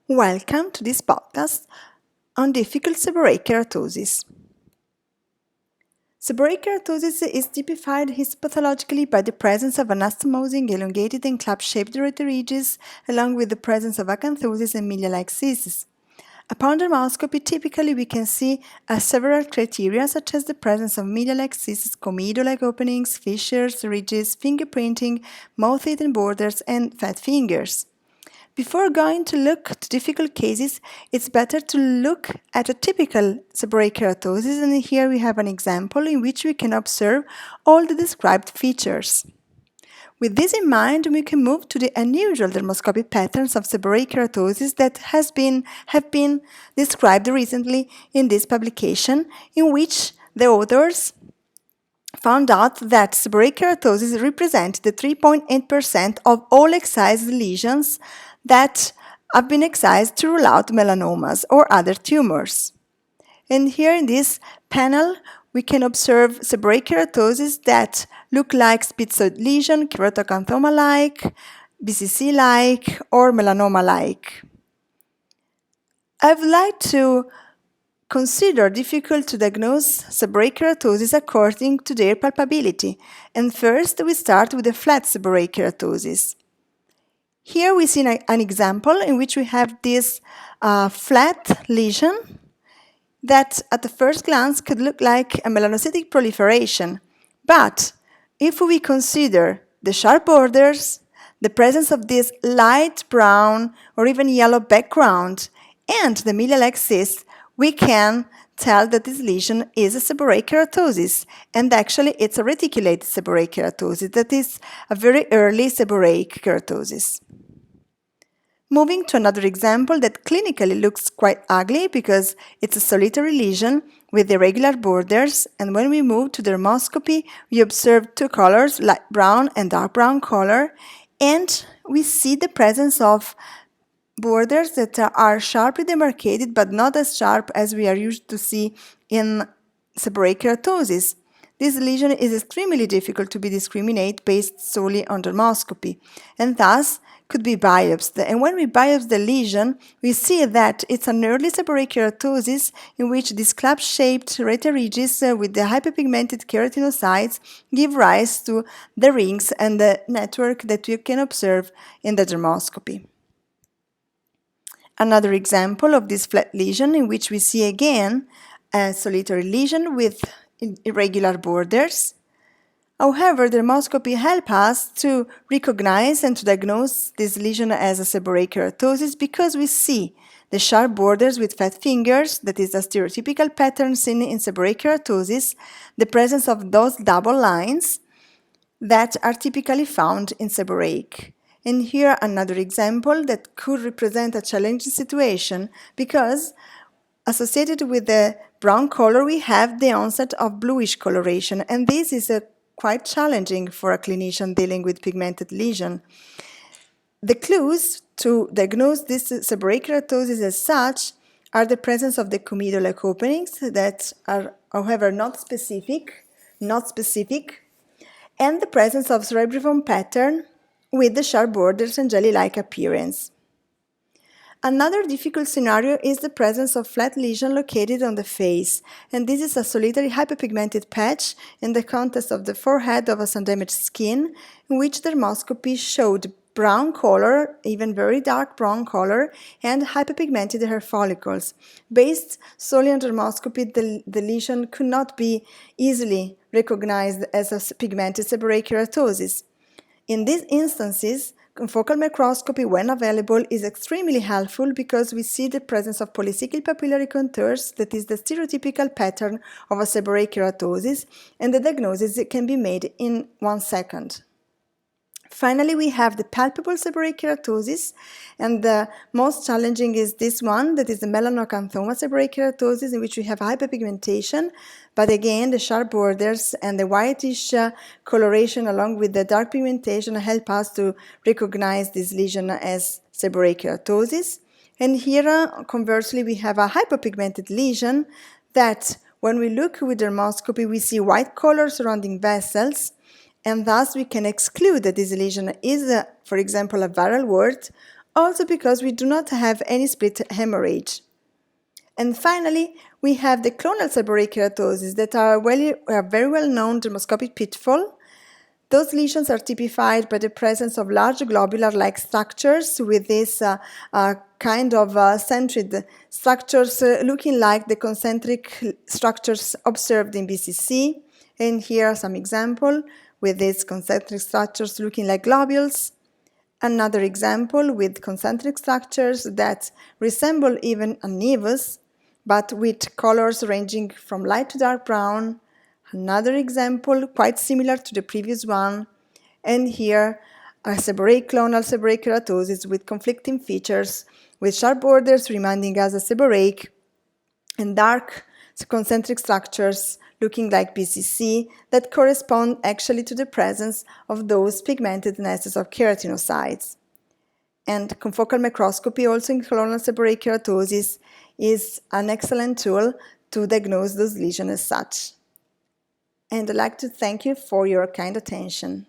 Welcome to this podcast on difficult seborrheic keratosis. Seborrheic keratosis is typified histopathologically by the presence of anastomosing, elongated and club-shaped ridges, along with the presence of acanthosis and milia-like cysts. Upon dermoscopy, typically we can see several criteria such as the presence of milia-like cysts, comedo-like openings, fissures, ridges, fingerprinting, mouth-eaten borders, and fat fingers. Before going to look at difficult cases, it's better to look at a typical seborrheic keratosis, and here we have an example in which we can observe all the described features. With this in mind, we can move to the unusual dermoscopic patterns of seborrheic keratosis that have been described recently in this publication, in which the authors found out that seborrheic keratosis represent the 3.8% of all excised lesions that have been excised to rule out melanomas or other tumors. And here in this panel, we can observe seborrheic keratosis that look like spitzoid lesion, keratocanthoma-like, BCC-like, or melanoma-like. I would like to consider difficult to diagnose seborrheic keratosis according to their palpability. And first, we start with the flat seborrheic keratosis. Here we see an example in which we have this flat lesion that at the first glance could look like a melanocytic proliferation. But if we consider the sharp borders, the presence of this light brown or even yellow background, and the milia-like cyst, we can tell that this lesion is a seborrheic keratosis, and actually it's a reticulated seborrheic keratosis, that is a very early seborrheic keratosis. Moving to another example that clinically looks quite ugly because it's a solitary lesion with irregular borders, and when we move to dermoscopy, we observe two colors, light brown and dark brown color, and we see the presence of borders that are sharply demarcated but not as sharp as we are used to see in seborrheic keratosis. This lesion is extremely difficult to be discriminated based solely on dermoscopy, and thus could be biopsied. And when we biopsy the lesion, we see that it's an early seborrheic keratosis in which these club-shaped ridges with the hyperpigmented keratinocytes give rise to the rings and the network that you can observe in the dermoscopy. Another example of this flat lesion in which we see again a solitary lesion with irregular borders. However, dermoscopy helps us to recognize and to diagnose this lesion as a seborrheic keratosis because we see the sharp borders with fat fingers, that is a stereotypical pattern seen in seborrheic keratosis, the presence of those double lines that are typically found in seborrheic. And here another example that could represent a challenging situation because associated with the brown color we have the onset of bluish coloration, and this is quite challenging for a clinician dealing with pigmented lesion. The clues to diagnose this seborrheic keratosis as such are the presence of the comedo-like openings that are, however, not specific, and the presence of cerebriform pattern with the sharp borders and jelly-like appearance. Another difficult scenario is the presence of flat lesion located on the face, and this is a solitary hyperpigmented patch in the context of the forehead of a sun-damaged skin, in which dermoscopy showed brown color, even very dark brown color, and hyperpigmented hair follicles. Based solely on dermoscopy, the lesion could not be easily recognized as a pigmented seborrheic keratosis. In these instances, confocal microscopy, when available, is extremely helpful because we see the presence of polycyclic papillary contours, that is the stereotypical pattern of a seborrheic keratosis, and the diagnosis can be made in 1 second. Finally, we have the palpable seborrheic keratosis, and the most challenging is this one, that is the melanoacanthoma seborrheic keratosis, in which we have hyperpigmentation, but again, the sharp borders and the whitish coloration along with the dark pigmentation help us to recognize this lesion as seborrheic keratosis. And here, conversely, we have a hyperpigmented lesion that, when we look with dermoscopy, we see white color surrounding vessels, and thus we can exclude that this lesion is, for example, a viral wart also because we do not have any split hemorrhage. And finally, we have the clonal seborrheic keratosis that are a very well-known dermoscopic pitfall. Those lesions are typified by the presence of large globular-like structures with this kind of centrid structures looking like the concentric structures observed in BCC. And here are some examples with these concentric structures looking like globules. Another example with concentric structures that resemble even a nevus, but with colors ranging from light to dark brown. Another example quite similar to the previous one. And here a seborrheic clonal seborrheic keratosis with conflicting features, with sharp borders reminding us of seborrheic, and dark concentric structures looking like BCC that correspond actually to the presence of those pigmented nests of keratinocytes. And confocal microscopy, also in clonal seborrheic keratosis, is an excellent tool to diagnose those lesions as such. And I'd like to thank you for your kind attention.